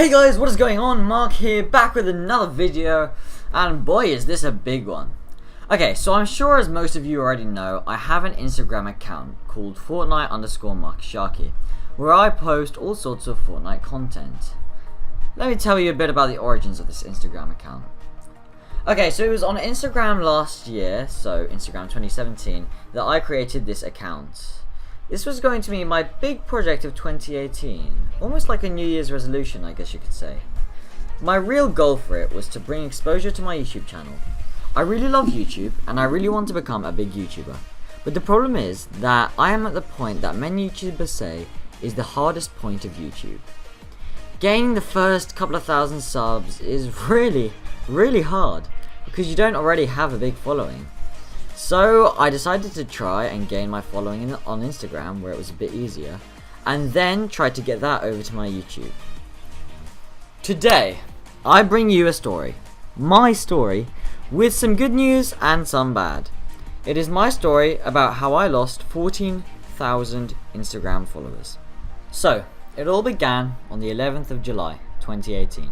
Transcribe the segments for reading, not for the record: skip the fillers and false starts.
Hey guys, what is going on? Mark here, back with another video, and boy is this a big one. Okay, so I'm sure as most of you already know, I have an Instagram account called Fortnite_MarkySharky, where I post all sorts of Fortnite content. Let me tell you a bit about the origins of this Instagram account. Okay, so it was on Instagram last year, so Instagram 2017, that I created this account. This was going to be my big project of 2018, almost like a New Year's resolution, I guess you could say. My real goal for it was to bring exposure to my YouTube channel. I really love YouTube, and I really want to become a big YouTuber. But the problem is that I am at the point that many YouTubers say is the hardest point of YouTube. Gaining the first couple of thousand subs is really hard, because you don't already have a big following. So I decided to try and gain my following on Instagram, where it was a bit easier, and then tried to get that over to my YouTube. Today, I bring you a story, my story, with some good news and some bad. It is my story about how I lost 14,000 Instagram followers. So, it all began on the 11th of July, 2018.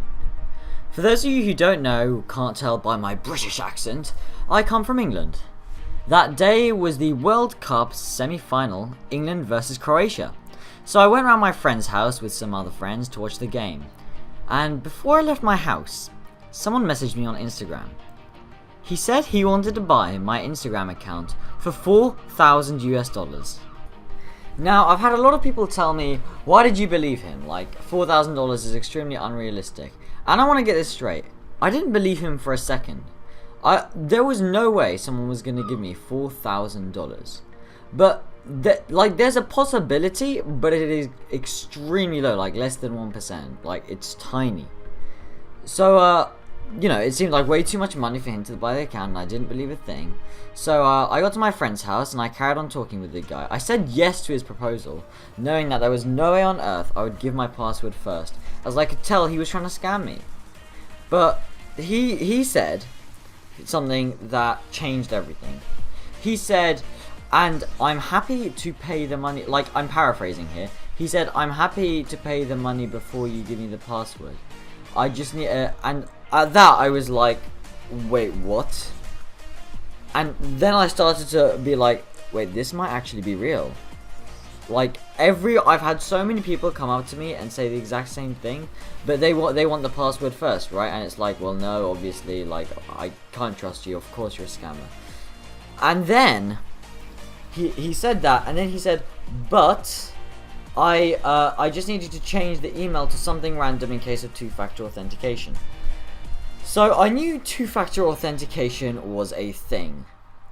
For those of you who don't know, who can't tell by my British accent, I come from England. That day was the World Cup semi-final, England versus Croatia. So I went around my friend's house with some other friends to watch the game. And before I left my house, someone messaged me on Instagram. He said he wanted to buy my Instagram account for $4,000 US. Now, I've had a lot of people tell me, why did you believe him? Like, $4,000 is extremely unrealistic. And I want to get this straight. I didn't believe him for a second. There was no way someone was going to give me $4,000. But, there's a possibility, but it is extremely low, like less than 1%. Like, it's tiny. So, it seemed like way too much money for him to buy the account, and I didn't believe a thing. So, I got to my friend's house, and I carried on talking with the guy. I said yes to his proposal, knowing that there was no way on earth I would give my password first, as I could tell he was trying to scam me. But, he said something that changed everything. He said, and I'm happy to pay the money, like, I'm paraphrasing here. He said, I'm happy to pay the money before you give me the password. I just need and at that I was like, wait, what? And then I started to be like, wait, this might actually be real. Like, I've had so many people come up to me and say the exact same thing, but they want the password first, right? And it's like, well, no, obviously, like, I can't trust you, of course you're a scammer. And then he said that, and then he said, but I just needed to change the email to something random in case of two-factor authentication. So I knew two-factor authentication was a thing,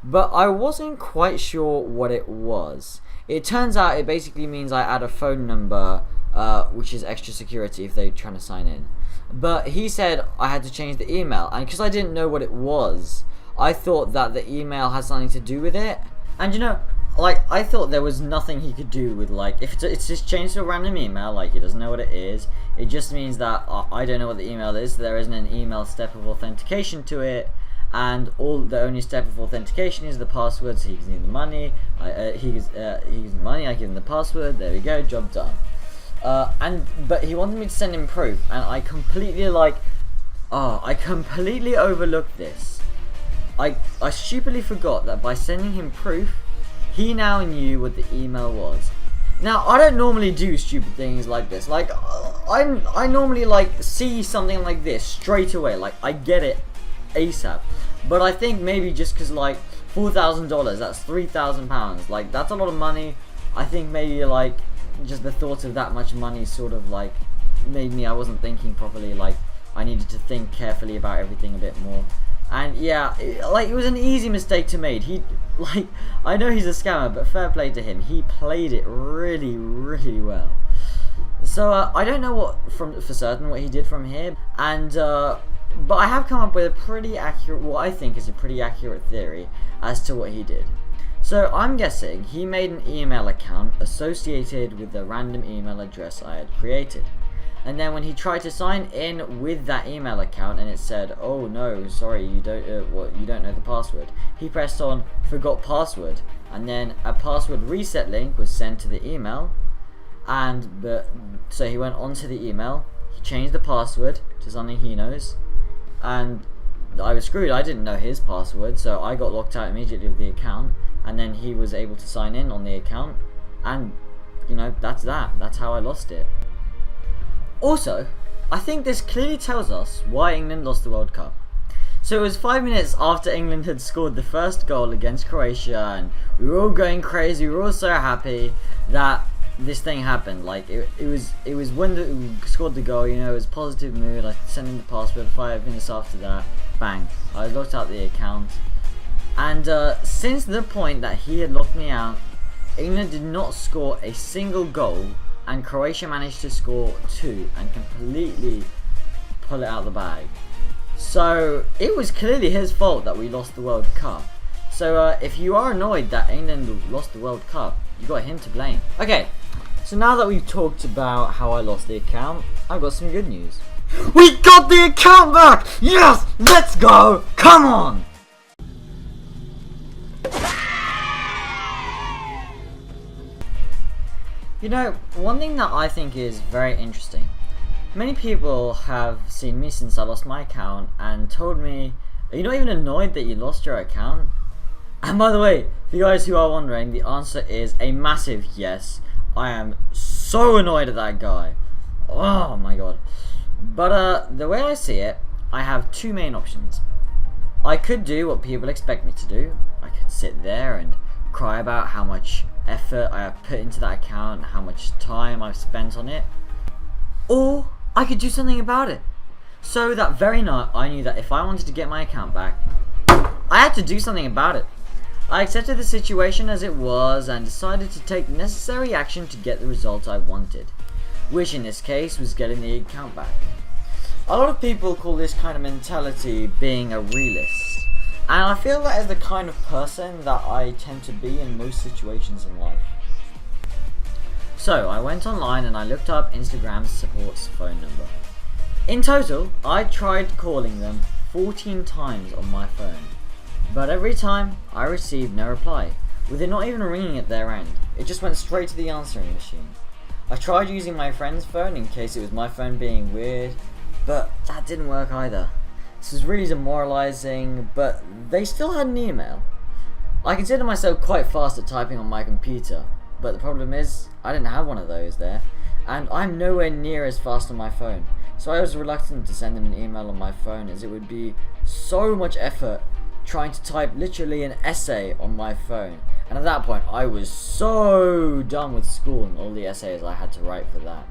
but I wasn't quite sure what it was. It turns out it basically means I add a phone number, which is extra security if they're trying to sign in. But he said I had to change the email, and because I didn't know what it was, I thought that the email had something to do with it. And I thought there was nothing he could do with, like, if it's just changed to a random email, like, he doesn't know what it is. It just means that I don't know what the email is, so there isn't an email step of authentication to it. And the only step of authentication is the password, so he gives me the money, he gives the money, I give him the password, there we go, job done. But he wanted me to send him proof, and I completely overlooked this. I stupidly forgot that by sending him proof, he now knew what the email was. Now, I don't normally do stupid things like this. Like, I normally, like, see something like this straight away, like, I get it ASAP. But I think maybe just because, like, $4,000, that's £3,000, like, that's a lot of money. I think maybe, like, just the thought of that much money sort of, like, made me, I wasn't thinking properly, like, I needed to think carefully about everything a bit more. And yeah, it was an easy mistake to make. I know he's a scammer, but fair play to him. He played it really well. So, I don't know for certain what he did from here, and, but I have come up with what I think is a pretty accurate theory as to what he did. So I'm guessing he made an email account associated with the random email address I had created. And then when he tried to sign in with that email account and it said, oh no, sorry, you don't know the password, he pressed on forgot password, and then a password reset link was sent to the email, and so he went onto the email, he changed the password to something he knows, and I was screwed. I didn't know his password, so I got locked out immediately of the account, and then he was able to sign in on the account, and you know, that's that. That's how I lost it. Also, I think this clearly tells us why England lost the World Cup. So it was 5 minutes after England had scored the first goal against Croatia, and we were all going crazy, we were all so happy that this thing happened. Like, it was when we scored the goal, you know, it was positive mood. I sent in the password. 5 minutes after that, bang, I locked out the account. And since the point that he had locked me out, England did not score a single goal, and Croatia managed to score 2 and completely pull it out of the bag. So it was clearly his fault that we lost the World Cup. So if you are annoyed that England lost the World Cup, you got him to blame. Okay, so now that we've talked about how I lost the account, I've got some good news. We got the account back! Yes! Let's go! Come on! You know, one thing that I think is very interesting. Many people have seen me since I lost my account and told me, are you not even annoyed that you lost your account? And by the way, for you guys who are wondering, the answer is a massive yes. I am so annoyed at that guy. Oh my god. But the way I see it, I have two main options. I could do what people expect me to do. I could sit there and cry about how much effort I have put into that account, how much time I've spent on it. Or I could do something about it. So that very night, I knew that if I wanted to get my account back, I had to do something about it. I accepted the situation as it was and decided to take necessary action to get the result I wanted, which in this case was getting the account back. A lot of people call this kind of mentality being a realist, and I feel that is the kind of person that I tend to be in most situations in life. So I went online and I looked up Instagram's support's phone number. In total, I tried calling them 14 times on my phone, but every time I received no reply, with it not even ringing at their end. It just went straight to the answering machine. I tried using my friend's phone in case it was my phone being weird, but that didn't work either. This was really demoralizing, but they still had an email. I consider myself quite fast at typing on my computer, but the problem is, I didn't have one of those there, and I'm nowhere near as fast on my phone. So I was reluctant to send them an email on my phone, as it would be so much effort trying to type literally an essay on my phone. And at that point, I was so done with school and all the essays I had to write for that.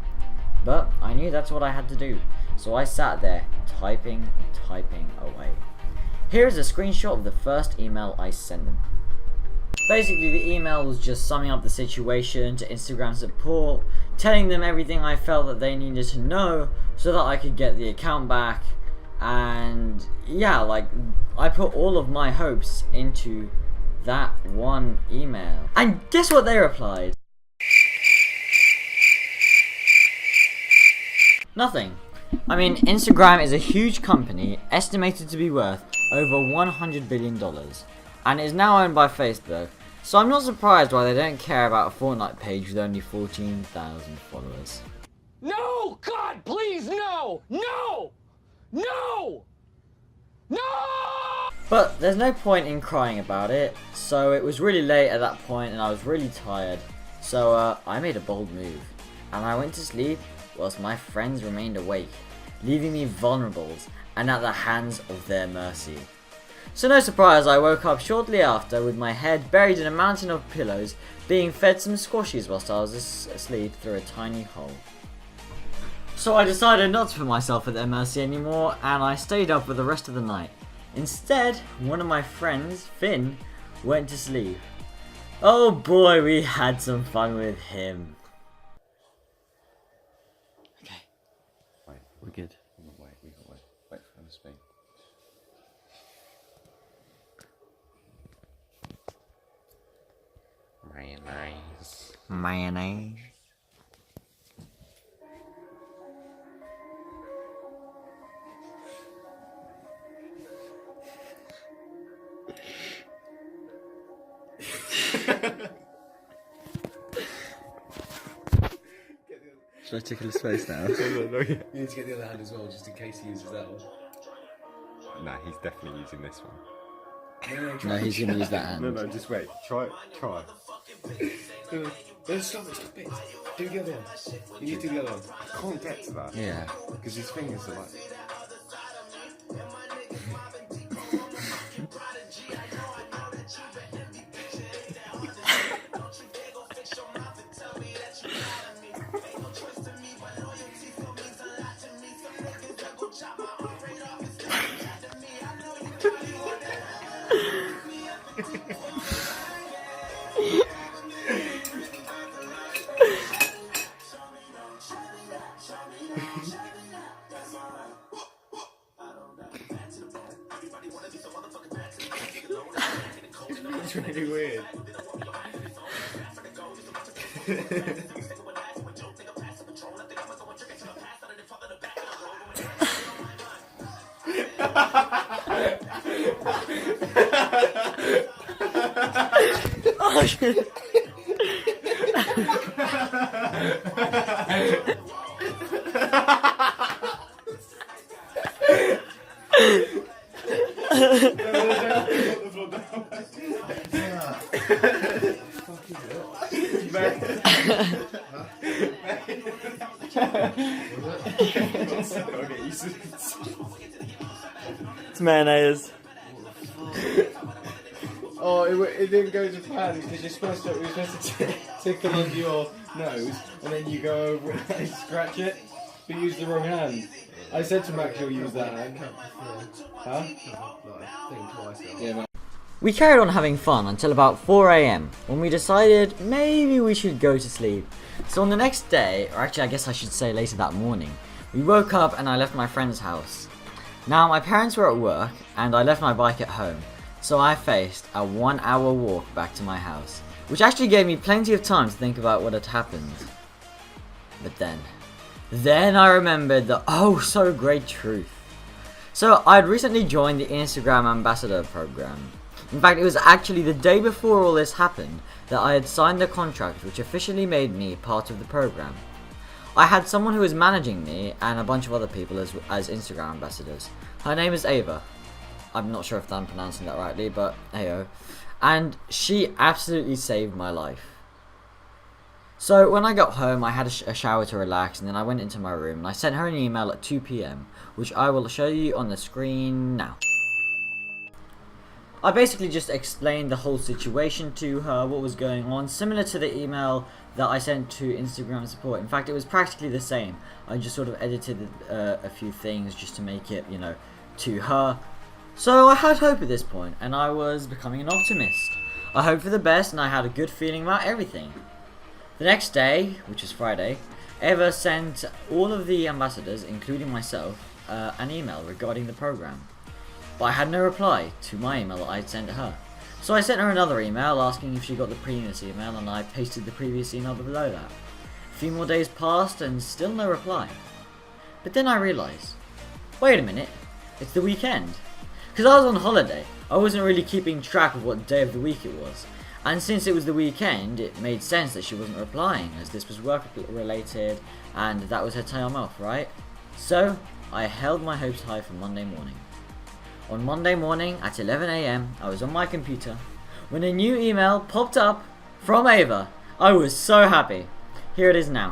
But I knew that's what I had to do, so I sat there, typing and typing away. Here is a screenshot of the first email I sent them. Basically, the email was just summing up the situation to Instagram support, telling them everything I felt that they needed to know so that I could get the account back. And yeah, like, I put all of my hopes into that one email. And guess what they replied? Nothing. I mean, Instagram is a huge company estimated to be worth over $100 billion, and is now owned by Facebook. So I'm not surprised why they don't care about a Fortnite page with only 14,000 followers. No! God, please, no! No! No! No! But there's no point in crying about it, so it was really late at that point and I was really tired. So I made a bold move, and I went to sleep whilst my friends remained awake, leaving me vulnerable and at the hands of their mercy. So no surprise, I woke up shortly after with my head buried in a mountain of pillows, being fed some squashies whilst I was asleep through a tiny hole. So I decided not to put myself at their mercy anymore, and I stayed up for the rest of the night. Instead, one of my friends, Finn, went to sleep. Oh boy, we had some fun with him. Okay. Wait, we're good. Wait for him to speak. Mayonnaise. Mayonnaise. Should I tickle his face now? You need to get the other hand as well, just in case he uses that one. Nah, he's definitely using this one. No, he's gonna use that hand. No, just wait. Try. No, stop it. Do the other one. You need to do the other one. I can't get to that. Yeah. Because his fingers are like... It's really weird. Oh shit. It's mayonnaise. Oh, it didn't go to plan because you're supposed to tickle on your nose and then you go over it and scratch it, but use the wrong hand. I said to Max you'll use that hand. Huh? Yeah, man. We carried on having fun until about 4 AM when we decided maybe we should go to sleep. So on the next day, or actually I guess I should say later that morning, we woke up and I left my friend's house. Now my parents were at work and I left my bike at home, so I faced a 1 hour walk back to my house, which actually gave me plenty of time to think about what had happened. But then I remembered the oh so great truth. So I'd recently joined the Instagram Ambassador program. In fact, it was actually the day before all this happened that I had signed the contract which officially made me part of the program. I had someone who was managing me and a bunch of other people as Instagram ambassadors. Her name is Ava. I'm not sure if I'm pronouncing that rightly, but heyo. And she absolutely saved my life. So when I got home, I had a shower to relax, and then I went into my room and I sent her an email at 2 PM, which I will show you on the screen now. I basically just explained the whole situation to her, what was going on, similar to the email that I sent to Instagram support. In fact, it was practically the same. I just sort of edited a few things just to make it, to her. So I had hope at this point, and I was becoming an optimist. I hoped for the best, and I had a good feeling about everything. The next day, which was Friday, Eva sent all of the ambassadors, including myself, an email regarding the program. But I had no reply to my email that I had sent to her. So I sent her another email asking if she got the previous email, and I pasted the previous email below that. A few more days passed and still no reply. But then I realised, wait a minute, it's the weekend. Because I was on holiday, I wasn't really keeping track of what day of the week it was. And since it was the weekend, it made sense that she wasn't replying, as this was work related and that was her time off, right? So I held my hopes high for Monday morning. On Monday morning at 11 AM, I was on my computer when a new email popped up from Ava. I was so happy. Here it is now.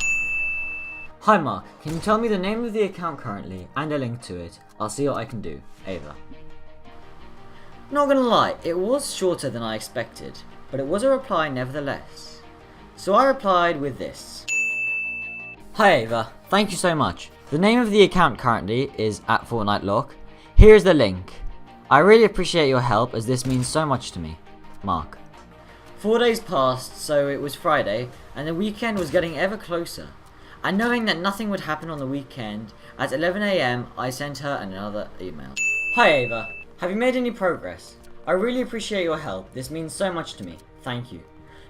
Hi Mark, can you tell me the name of the account currently and a link to it? I'll see what I can do. Ava. Not gonna lie, it was shorter than I expected, but it was a reply nevertheless. So I replied with this. Hi Ava, thank you so much. The name of the account currently is @FortniteLock. Here's the link. I really appreciate your help as this means so much to me. Mark. 4 days passed, so it was Friday, and the weekend was getting ever closer. And knowing that nothing would happen on the weekend, at 11 AM I sent her another email. Hi Ava, have you made any progress? I really appreciate your help, this means so much to me. Thank you.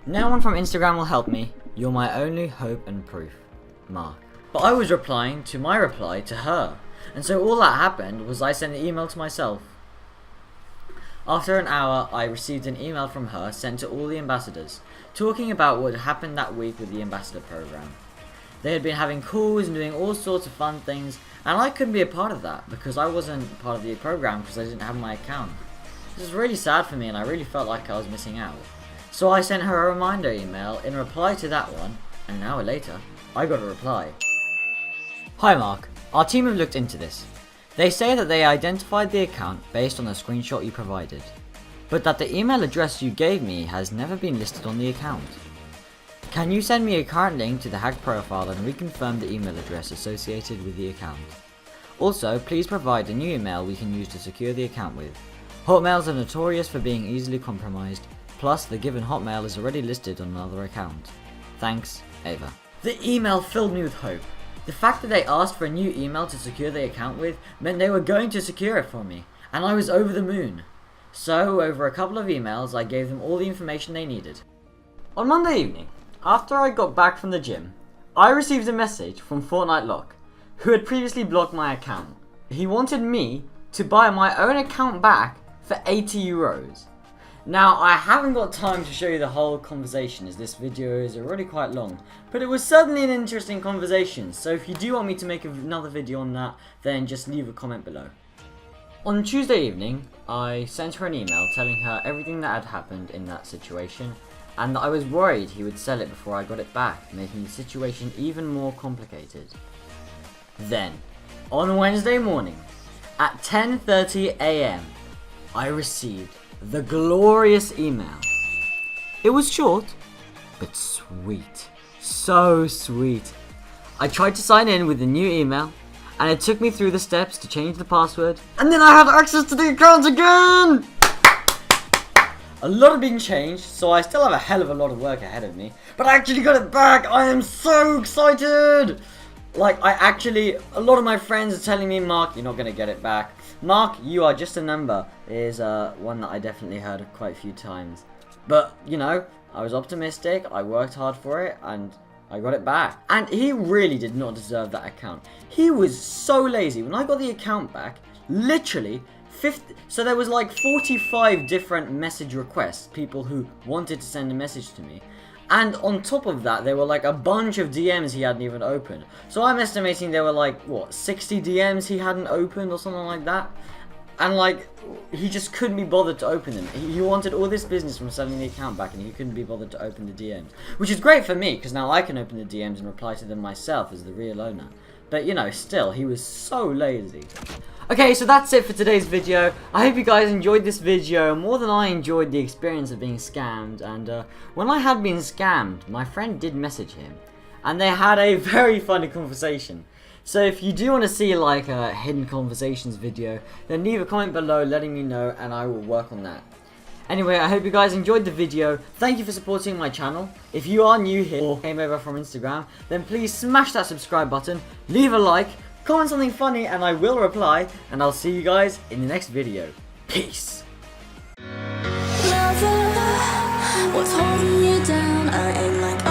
No one from Instagram will help me, you're my only hope and proof. Mark. But I was replying to my reply to her, and so all that happened was I sent the email to myself. After an hour, I received an email from her sent to all the ambassadors, talking about what had happened that week with the ambassador program. They had been having calls and doing all sorts of fun things, and I couldn't be a part of that because I wasn't part of the program because I didn't have my account. This was really sad for me and I really felt like I was missing out. So I sent her a reminder email in reply to that one, and an hour later, I got a reply. Hi Mark, our team have looked into this. They say that they identified the account based on the screenshot you provided, but that the email address you gave me has never been listed on the account. Can you send me a current link to the hacked profile and reconfirm the email address associated with the account? Also, please provide a new email we can use to secure the account with. Hotmails are notorious for being easily compromised, plus the given Hotmail is already listed on another account. Thanks, Ava. The email filled me with hope. The fact that they asked for a new email to secure the account with meant they were going to secure it for me, and I was over the moon. So, over a couple of emails, I gave them all the information they needed. On Monday evening, after I got back from the gym, I received a message from Fortnite Lock, who had previously blocked my account. He wanted me to buy my own account back for 80 euros. Now, I haven't got time to show you the whole conversation as this video is already quite long, but it was certainly an interesting conversation, so if you do want me to make another video on that, then just leave a comment below. On Tuesday evening, I sent her an email telling her everything that had happened in that situation, and that I was worried he would sell it before I got it back, making the situation even more complicated. Then, on Wednesday morning, at 10:30 AM, I received the glorious email. It was short, but sweet. So sweet. I tried to sign in with the new email, and it took me through the steps to change the password, and then I had access to the account again! A lot had been changed, so I still have a hell of a lot of work ahead of me, but I actually got it back! I am so excited! Like, a lot of my friends are telling me, Mark, you're not going to get it back. Mark, you are just a number, is one that I definitely heard quite a few times. But, you know, I was optimistic, I worked hard for it, and I got it back. And he really did not deserve that account. He was so lazy. When I got the account back, literally, so there was like 45 different message requests, people who wanted to send a message to me. And on top of that, there were like a bunch of DMs he hadn't even opened. So I'm estimating there were like, 60 DMs he hadn't opened or something like that. And like, he just couldn't be bothered to open them. He wanted all this business from selling the account back and he couldn't be bothered to open the DMs. Which is great for me, because now I can open the DMs and reply to them myself as the real owner. But you know, still, he was so lazy. Okay, so that's it for today's video. I hope you guys enjoyed this video more than I enjoyed the experience of being scammed. And when I had been scammed, my friend did message him, and they had a very funny conversation. So if you do want to see like a hidden conversations video, then leave a comment below letting me know, and I will work on that. Anyway, I hope you guys enjoyed the video. Thank you for supporting my channel. If you are new here or came over from Instagram, then please smash that subscribe button, leave a like, comment something funny, and I will reply, and I'll see you guys in the next video. Peace! Lover, what's holding you down? I ain't like